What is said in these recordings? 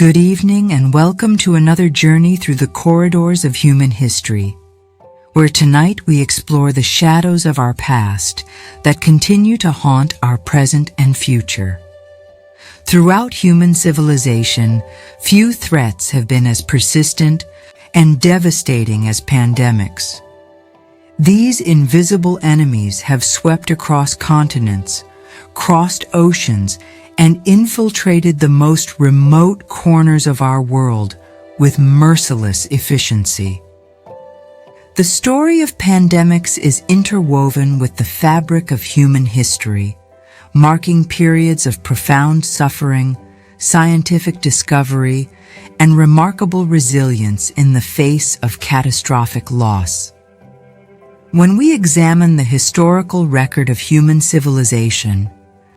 Good evening and welcome to another journey through the corridors of human history, where tonight we explore the shadows of our past that continue to haunt our present and future. Throughout human civilization, few threats have been as persistent and devastating as pandemics. These invisible enemies have swept across continents, crossed oceans, and infiltrated the most remote corners of our world with merciless efficiency. The story of pandemics is interwoven with the fabric of human history, marking periods of profound suffering, scientific discovery, and remarkable resilience in the face of catastrophic loss. When we examine the historical record of human civilization,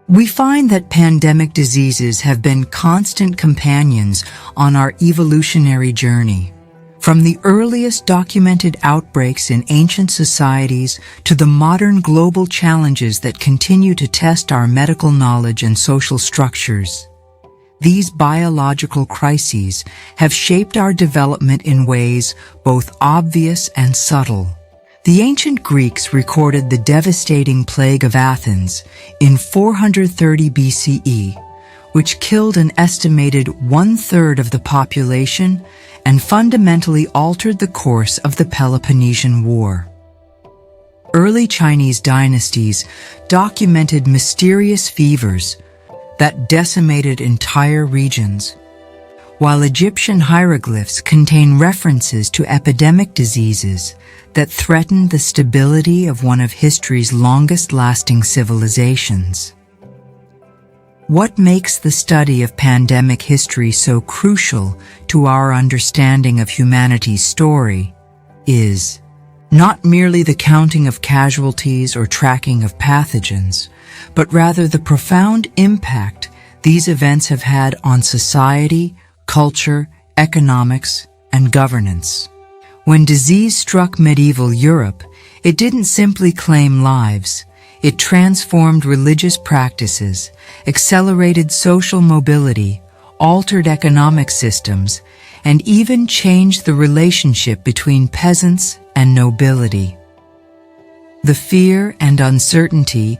we find that pandemic diseases have been constant companions on our evolutionary journey. From the earliest documented outbreaks in ancient societies to the modern global challenges that continue to test our medical knowledge and social structures, these biological crises have shaped our development in ways both obvious and subtle. The ancient Greeks recorded the devastating plague of Athens in 430 BCE, which killed an estimated one-third of the population and fundamentally altered the course of the Peloponnesian War. Early Chinese dynasties documented mysterious fevers that decimated entire regions, while Egyptian hieroglyphs contain references to epidemic diseases that threatened the stability of one of history's longest-lasting civilizations. What makes the study of pandemic history so crucial to our understanding of humanity's story is not merely the counting of casualties or tracking of pathogens, but rather the profound impact these events have had on society, culture, economics, and governance. When disease struck medieval Europe, it didn't simply claim lives. It transformed religious practices, accelerated social mobility, altered economic systems, and even changed the relationship between peasants and nobility. The fear and uncertainty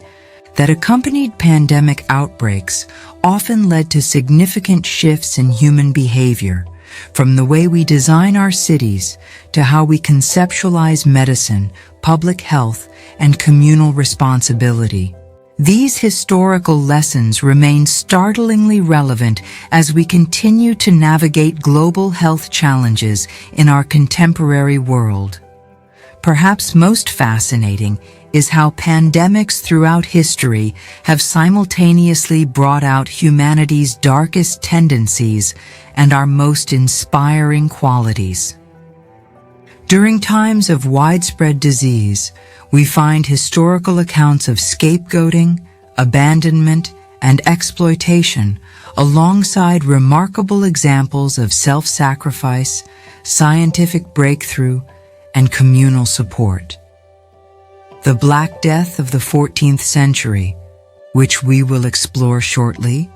that accompanied pandemic outbreaks often led to significant shifts in human behavior, from the way we design our cities to how we conceptualize medicine, public health, and communal responsibility. These historical lessons remain startlingly relevant as we continue to navigate global health challenges in our contemporary world. Perhaps most fascinating is how pandemics throughout history have simultaneously brought out humanity's darkest tendencies and our most inspiring qualities. During times of widespread disease, we find historical accounts of scapegoating, abandonment, and exploitation, alongside remarkable examples of self-sacrifice, scientific breakthrough, and communal support. The Black Death of the 14th century, which we will explore shortly,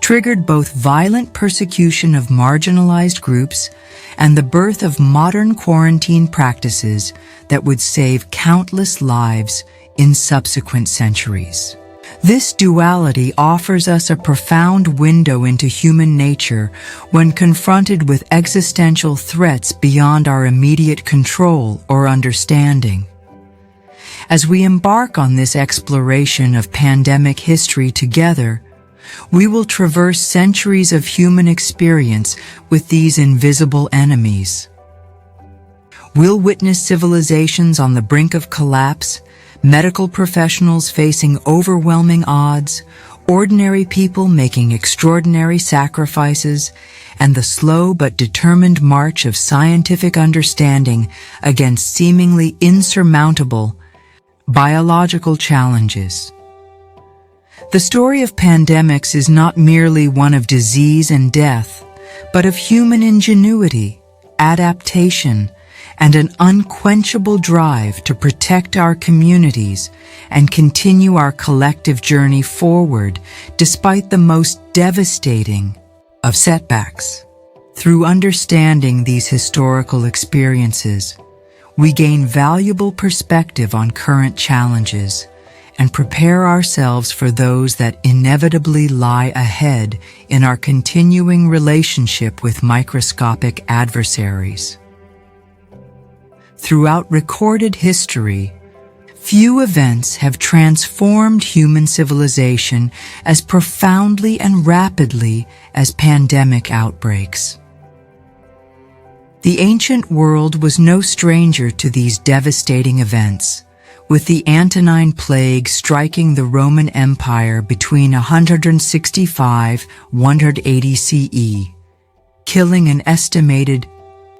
triggered both violent persecution of marginalized groups and the birth of modern quarantine practices that would save countless lives in subsequent centuries. This duality offers us a profound window into human nature when confronted with existential threats beyond our immediate control or understanding. As we embark on this exploration of pandemic history together, we will traverse centuries of human experience with these invisible enemies. We'll witness civilizations on the brink of collapse, medical professionals facing overwhelming odds, ordinary people making extraordinary sacrifices, and the slow but determined march of scientific understanding against seemingly insurmountable biological challenges. The story of pandemics is not merely one of disease and death, but of human ingenuity, adaptation, and an unquenchable drive to protect our communities and continue our collective journey forward despite the most devastating of setbacks. Through understanding these historical experiences, we gain valuable perspective on current challenges and prepare ourselves for those that inevitably lie ahead in our continuing relationship with microscopic adversaries. Throughout recorded history, few events have transformed human civilization as profoundly and rapidly as pandemic outbreaks. The ancient world was no stranger to these devastating events, with the Antonine Plague striking the Roman Empire between 165–180 CE, killing an estimated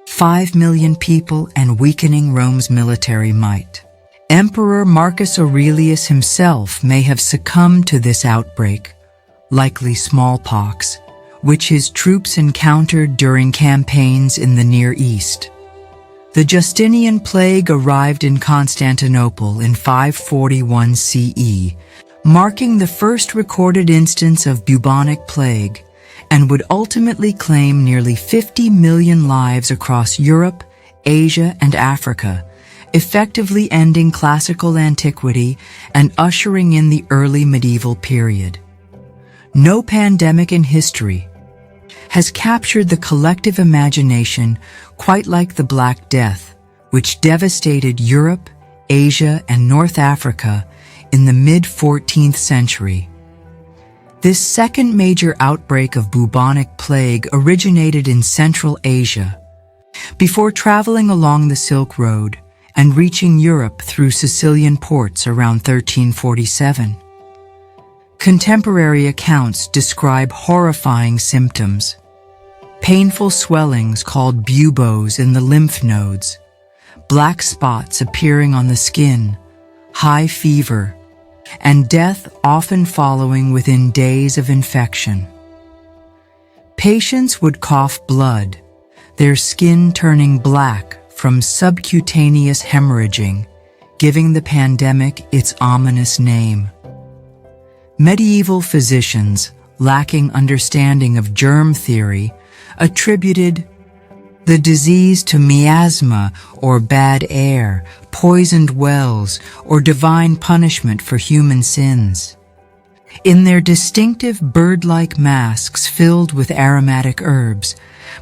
5 million people and weakening Rome's military might. Emperor Marcus Aurelius himself may have succumbed to this outbreak, likely smallpox, which his troops encountered during campaigns in the Near East. The Justinian plague arrived in Constantinople in 541 CE, marking the first recorded instance of bubonic plague, and would ultimately claim nearly 50 million lives across Europe, Asia, and Africa, effectively ending classical antiquity and ushering in the early medieval period. No pandemic in history has captured the collective imagination quite like the Black Death, which devastated Europe, Asia, and North Africa in the mid-14th century. This second major outbreak of bubonic plague originated in Central Asia, before traveling along the Silk Road and reaching Europe through Sicilian ports around 1347. Contemporary accounts describe horrifying symptoms: painful swellings called buboes in the lymph nodes, black spots appearing on the skin, high fever, and death often following within days of infection. Patients would cough blood, their skin turning black from subcutaneous hemorrhaging, giving the pandemic its ominous name. Medieval physicians, lacking understanding of germ theory, attributed the disease to miasma or bad air, poisoned wells, or divine punishment for human sins. In their distinctive bird-like masks filled with aromatic herbs,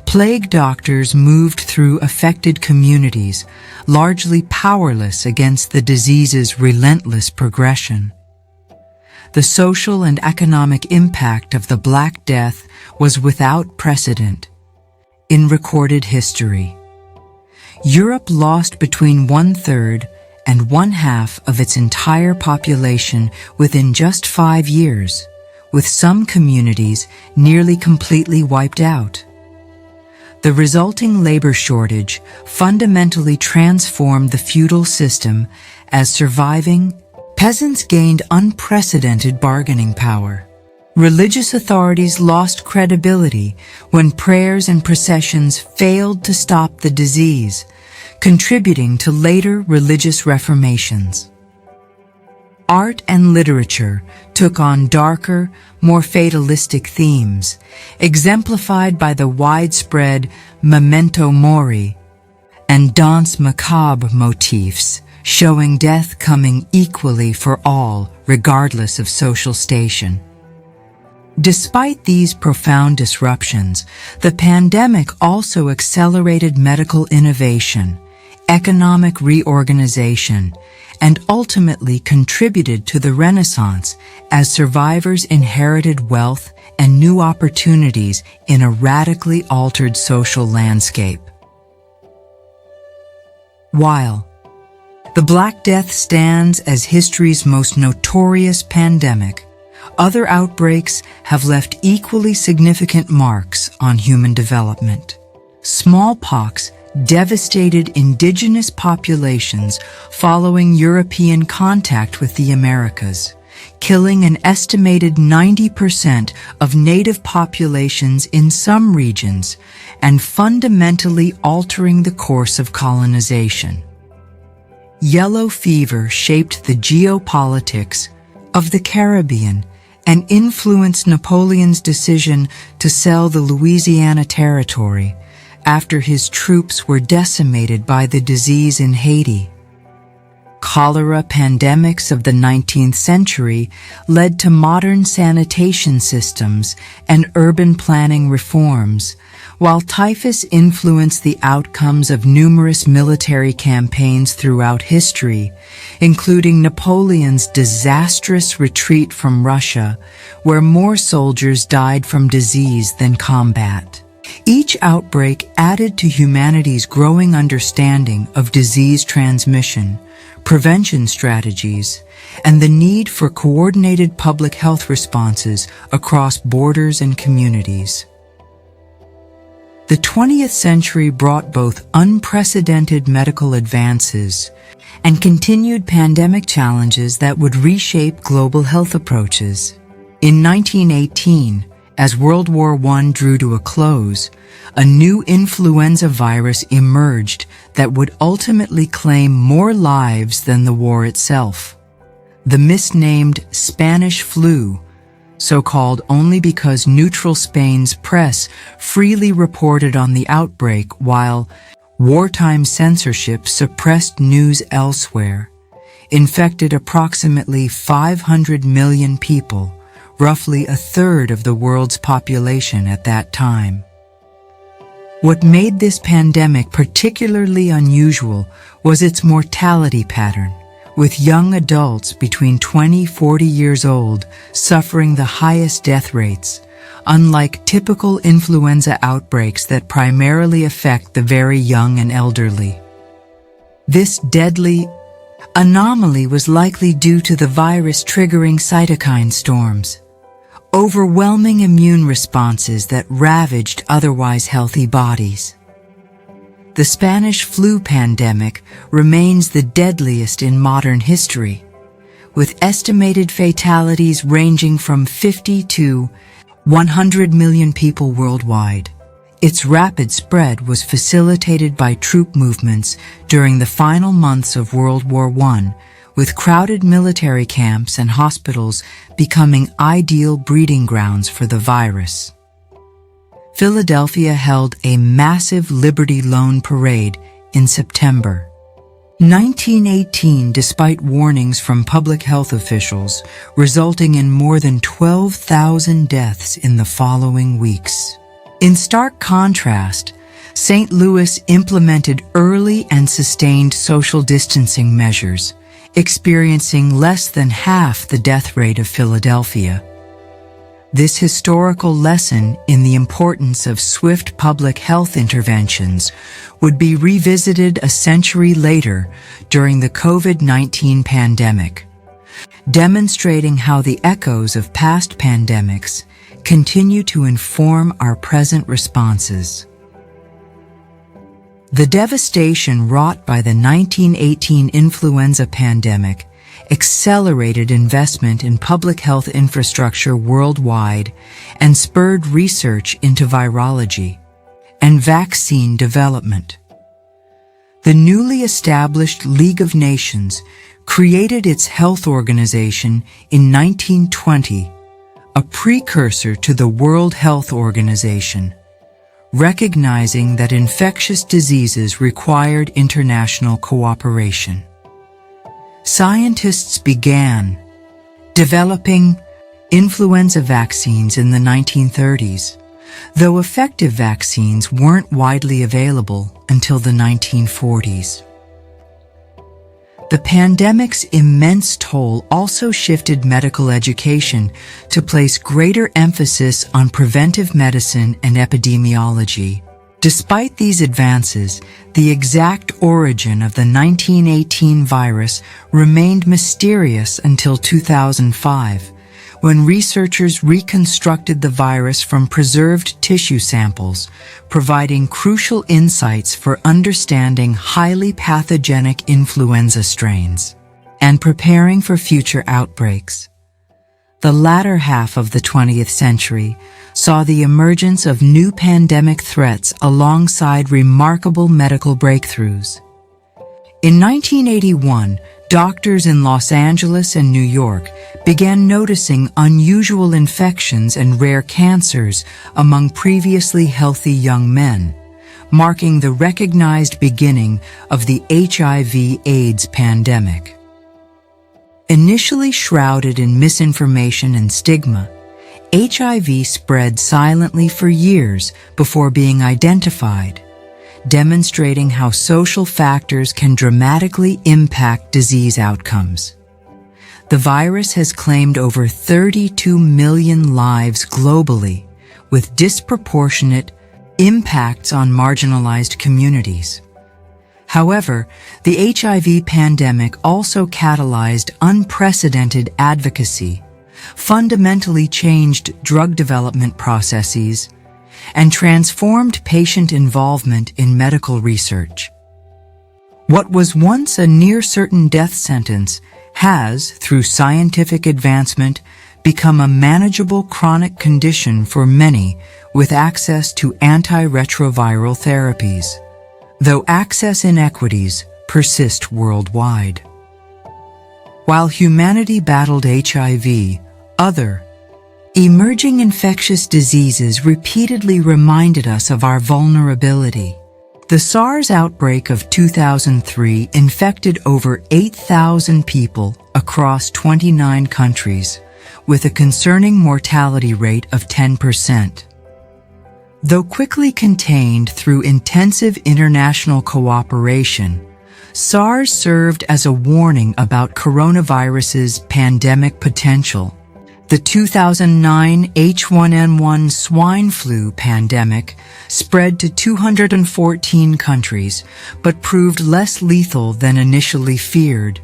plague doctors moved through affected communities, largely powerless against the disease's relentless progression. The social and economic impact of the Black Death was without precedent in recorded history. Europe lost between 1/3 and 1/2 of its entire population within just 5 years, with some communities nearly completely wiped out. The resulting labor shortage fundamentally transformed the feudal system as surviving peasants gained unprecedented bargaining power. Religious authorities lost credibility when prayers and processions failed to stop the disease, contributing to later religious reformations. Art and literature took on darker, more fatalistic themes, exemplified by the widespread memento mori and danse macabre motifs, showing death coming equally for all, regardless of social station. Despite these profound disruptions, the pandemic also accelerated medical innovation, economic reorganization, and ultimately contributed to the Renaissance as survivors inherited wealth and new opportunities in a radically altered social landscape. While the Black Death stands as history's most notorious pandemic, other outbreaks have left equally significant marks on human development. Smallpox devastated indigenous populations following European contact with the Americas, killing an estimated 90% of native populations in some regions and fundamentally altering the course of colonization. Yellow fever shaped the geopolitics of the Caribbean, and influenced Napoleon's decision to sell the Louisiana Territory after his troops were decimated by the disease in Haiti. Cholera pandemics of the 19th century led to modern sanitation systems and urban planning reforms, while typhus influenced the outcomes of numerous military campaigns throughout history, including Napoleon's disastrous retreat from Russia, where more soldiers died from disease than combat. Each outbreak added to humanity's growing understanding of disease transmission, prevention strategies, and the need for coordinated public health responses across borders and communities. The 20th century brought both unprecedented medical advances and continued pandemic challenges that would reshape global health approaches. In 1918, as World War I drew to a close, a new influenza virus emerged that would ultimately claim more lives than the war itself. The misnamed Spanish flu, so called only because neutral Spain's press freely reported on the outbreak while wartime censorship suppressed news elsewhere, infected approximately 500 million people, roughly a third of the world's population at that time. What made this pandemic particularly unusual was its mortality pattern, with young adults between 20–40 years old suffering the highest death rates, unlike typical influenza outbreaks that primarily affect the very young and elderly. This deadly anomaly was likely due to the virus triggering cytokine storms, overwhelming immune responses that ravaged otherwise healthy bodies. The Spanish flu pandemic remains the deadliest in modern history, with estimated fatalities ranging from 50 to 100 million people worldwide. Its rapid spread was facilitated by troop movements during the final months of World War I, with crowded military camps and hospitals becoming ideal breeding grounds for the virus. Philadelphia held a massive Liberty Loan parade in September 1918 despite warnings from public health officials, resulting in more than 12,000 deaths in the following weeks. In stark contrast, St. Louis implemented early and sustained social distancing measures, experiencing less than half the death rate of Philadelphia. This historical lesson in the importance of swift public health interventions would be revisited a century later during the COVID-19 pandemic, demonstrating how the echoes of past pandemics continue to inform our present responses. The devastation wrought by the 1918 influenza pandemic accelerated investment in public health infrastructure worldwide and spurred research into virology and vaccine development. The newly established League of Nations created its health organization in 1920, a precursor to the World Health Organization, recognizing that infectious diseases required international cooperation. Scientists began developing influenza vaccines in the 1930s, though effective vaccines weren't widely available until the 1940s. The pandemic's immense toll also shifted medical education to place greater emphasis on preventive medicine and epidemiology. Despite these advances, the exact origin of the 1918 virus remained mysterious until 2005, when researchers reconstructed the virus from preserved tissue samples, providing crucial insights for understanding highly pathogenic influenza strains and preparing for future outbreaks. The latter half of the 20th century saw the emergence of new pandemic threats alongside remarkable medical breakthroughs. In 1981, Doctors in Los Angeles and New York began noticing unusual infections and rare cancers among previously healthy young men, marking the recognized beginning of the HIV/AIDS pandemic. Initially shrouded in misinformation and stigma, HIV spread silently for years before being identified, demonstrating how social factors can dramatically impact disease outcomes. The virus has claimed over 32 million lives globally, with disproportionate impacts on marginalized communities. However, the HIV pandemic also catalyzed unprecedented advocacy, fundamentally changed drug development processes, and transformed patient involvement in medical research. What was once a near-certain death sentence has, through scientific advancement, become a manageable chronic condition for many with access to antiretroviral therapies, though access inequities persist worldwide. While humanity battled HIV, other emerging infectious diseases repeatedly reminded us of our vulnerability. The SARS outbreak of 2003 infected over 8,000 people across 29 countries, with a concerning mortality rate of 10%. Though quickly contained through intensive international cooperation, SARS served as a warning about coronavirus's pandemic potential. The 2009 H1N1 swine flu pandemic spread to 214 countries, but proved less lethal than initially feared,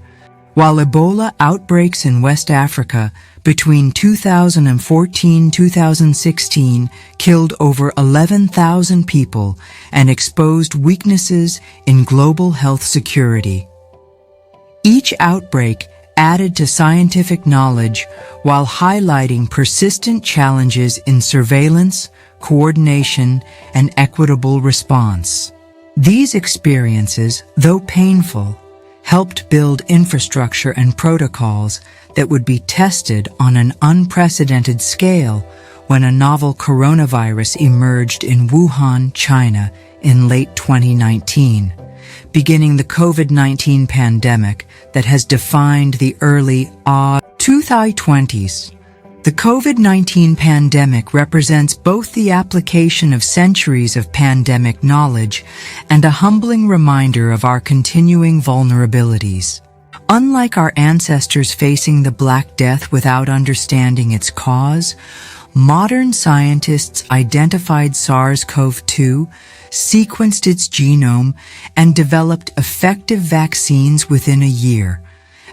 while Ebola outbreaks in West Africa between 2014-2016 killed over 11,000 people and exposed weaknesses in global health security. Each outbreak added to scientific knowledge while highlighting persistent challenges in surveillance, coordination, and equitable response. These experiences, though painful, helped build infrastructure and protocols that would be tested on an unprecedented scale when a novel coronavirus emerged in Wuhan, China, in late 2019, beginning the COVID-19 pandemic that has defined the early 2020s. The COVID-19 pandemic represents both the application of centuries of pandemic knowledge and a humbling reminder of our continuing vulnerabilities. Unlike our ancestors facing the Black Death without understanding its cause, modern scientists identified SARS-CoV-2, sequenced its genome, and developed effective vaccines within a year,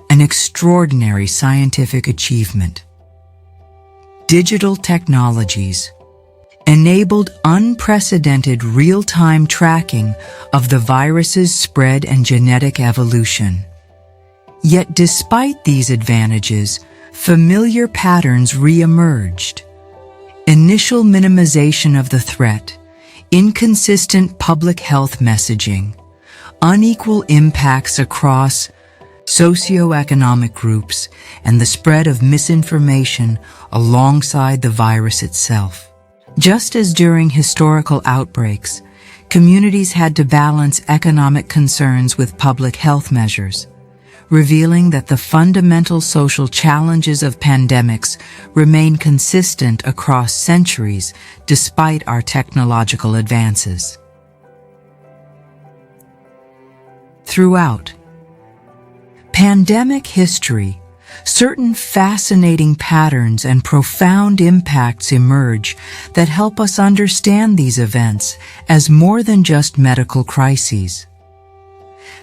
an extraordinary scientific achievement. Digital technologies enabled unprecedented real-time tracking of the virus's spread and genetic evolution. Yet despite these advantages, familiar patterns re-emerged. Initial minimization of the threat, inconsistent public health messaging, unequal impacts across socioeconomic groups, and the spread of misinformation alongside the virus itself. Just as during historical outbreaks, communities had to balance economic concerns with public health measures, revealing that the fundamental social challenges of pandemics remain consistent across centuries despite our technological advances. Throughout pandemic history, certain fascinating patterns and profound impacts emerge that help us understand these events as more than just medical crises.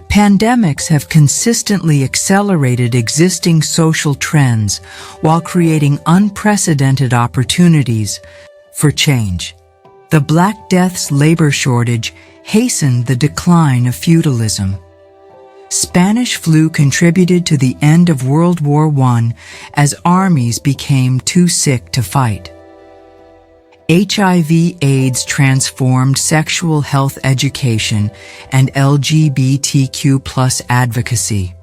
Pandemics have consistently accelerated existing social trends while creating unprecedented opportunities for change. The Black Death's labor shortage hastened the decline of feudalism. Spanish flu contributed to the end of World War I as armies became too sick to fight. HIV/AIDS transformed sexual health education and LGBTQ+ advocacy.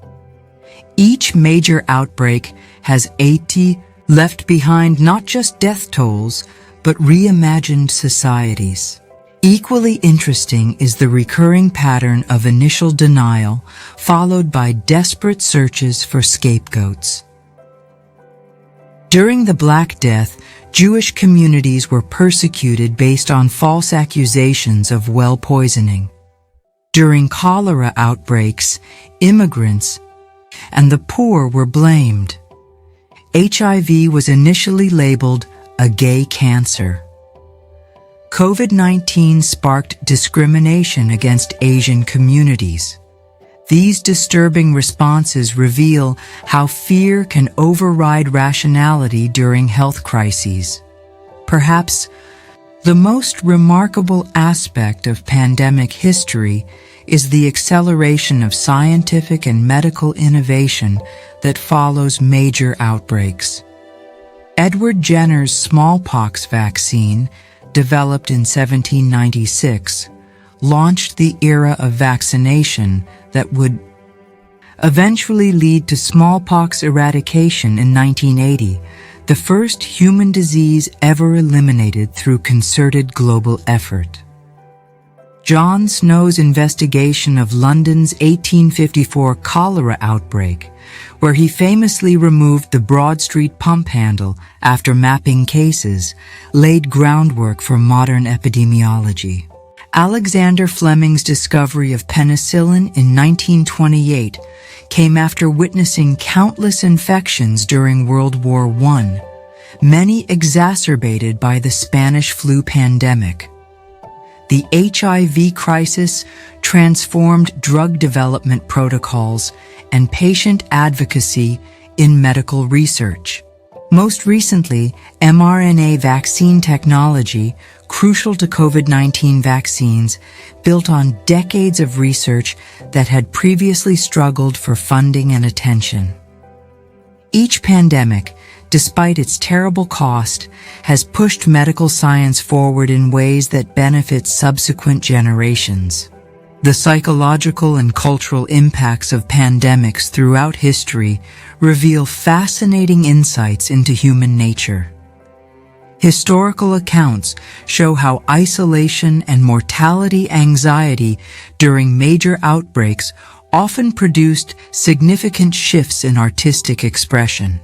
Each major outbreak has 80 left behind not just death tolls, but reimagined societies. Equally interesting is the recurring pattern of initial denial, followed by desperate searches for scapegoats. During the Black Death, Jewish communities were persecuted based on false accusations of well poisoning. During cholera outbreaks, immigrants and the poor were blamed. HIV was initially labeled a gay cancer. COVID-19 sparked discrimination against Asian communities. These disturbing responses reveal how fear can override rationality during health crises. Perhaps the most remarkable aspect of pandemic history is the acceleration of scientific and medical innovation that follows major outbreaks. Edward Jenner's smallpox vaccine, developed in 1796, launched the era of vaccination that would eventually lead to smallpox eradication in 1980, the first human disease ever eliminated through concerted global effort. John Snow's investigation of London's 1854 cholera outbreak, where he famously removed the Broad Street pump handle after mapping cases, laid groundwork for modern epidemiology. Alexander Fleming's discovery of penicillin in 1928 came after witnessing countless infections during World War I, many exacerbated by the Spanish flu pandemic. The HIV crisis transformed drug development protocols and patient advocacy in medical research. Most recently, mRNA vaccine technology, crucial to COVID-19 vaccines, built on decades of research that had previously struggled for funding and attention. Each pandemic, despite its terrible cost, has pushed medical science forward in ways that benefit subsequent generations. The psychological and cultural impacts of pandemics throughout history reveal fascinating insights into human nature. Historical accounts show how isolation and mortality anxiety during major outbreaks often produced significant shifts in artistic expression.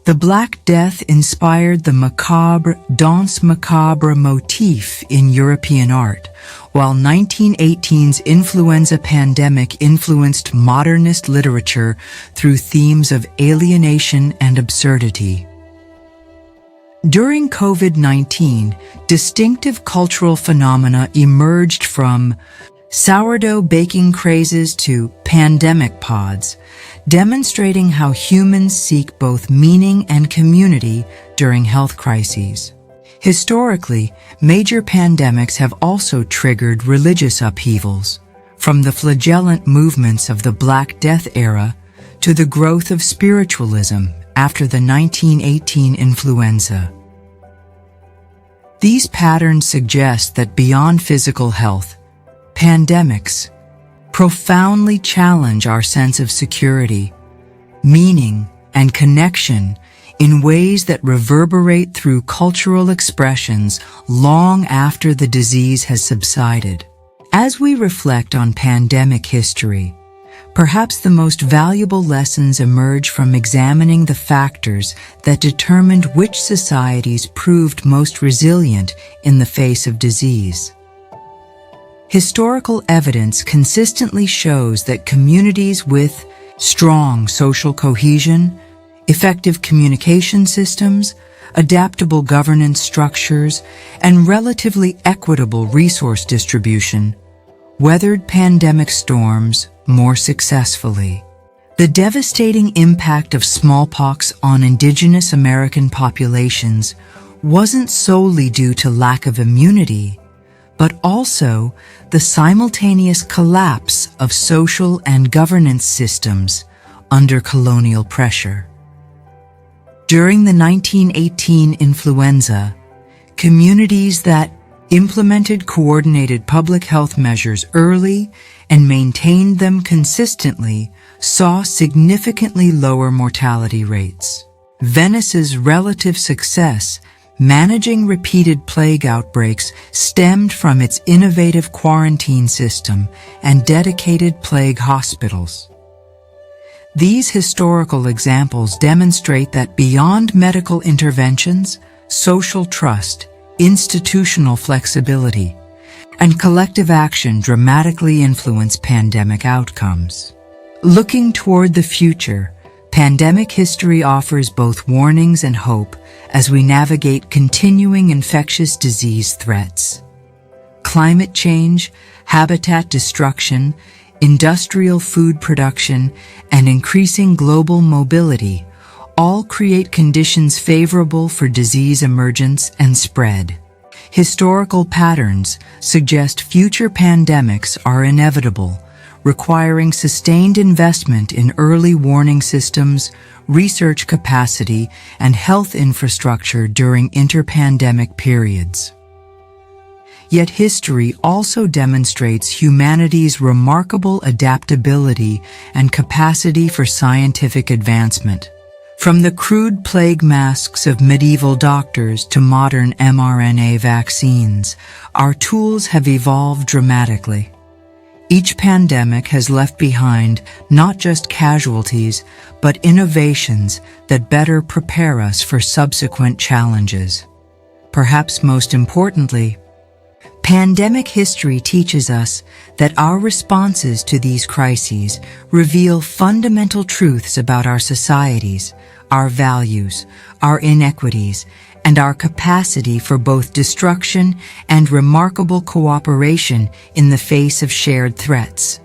The Black Death inspired the macabre, danse macabre motif in European art, while 1918's influenza pandemic influenced modernist literature through themes of alienation and absurdity. During COVID-19, distinctive cultural phenomena emerged from sourdough baking crazes to pandemic pods, demonstrating how humans seek both meaning and community during health crises. Historically, major pandemics have also triggered religious upheavals, from the flagellant movements of the Black Death era to the growth of spiritualism after the 1918 influenza. These patterns suggest that beyond physical health, pandemics profoundly challenge our sense of security, meaning, and connection in ways that reverberate through cultural expressions long after the disease has subsided. As we reflect on pandemic history, perhaps the most valuable lessons emerge from examining the factors that determined which societies proved most resilient in the face of disease. Historical evidence consistently shows that communities with strong social cohesion, effective communication systems, adaptable governance structures, and relatively equitable resource distribution weathered pandemic storms more successfully. The devastating impact of smallpox on indigenous American populations wasn't solely due to lack of immunity, but also the simultaneous collapse of social and governance systems under colonial pressure. During the 1918 influenza, communities that implemented coordinated public health measures early and maintained them consistently saw significantly lower mortality rates. Venice's relative success managing repeated plague outbreaks stemmed from its innovative quarantine system and dedicated plague hospitals. These historical examples demonstrate that beyond medical interventions, social trust, institutional flexibility, and collective action dramatically influence pandemic outcomes. Looking toward the future, pandemic history offers both warnings and hope as we navigate continuing infectious disease threats. Climate change, habitat destruction, industrial food production, and increasing global mobility all create conditions favorable for disease emergence and spread. Historical patterns suggest future pandemics are inevitable, requiring sustained investment in early warning systems, research capacity, and health infrastructure during interpandemic periods. Yet history also demonstrates humanity's remarkable adaptability and capacity for scientific advancement. From the crude plague masks of medieval doctors to modern mRNA vaccines, our tools have evolved dramatically. Each pandemic has left behind not just casualties, but innovations that better prepare us for subsequent challenges. Perhaps most importantly, pandemic history teaches us that our responses to these crises reveal fundamental truths about our societies, our values, our inequities, and our capacity for both destruction and remarkable cooperation in the face of shared threats.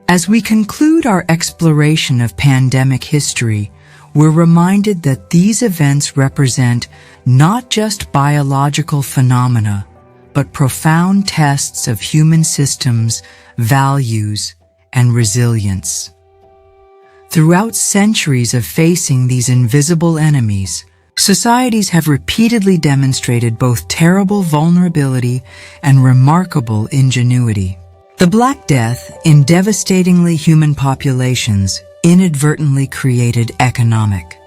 As we conclude our exploration of pandemic history, we're reminded that these events represent not just biological phenomena, but profound tests of human systems, values, and resilience. Throughout centuries of facing these invisible enemies, societies have repeatedly demonstrated both terrible vulnerability and remarkable ingenuity. The Black Death, in devastatingly human populations, inadvertently created economic,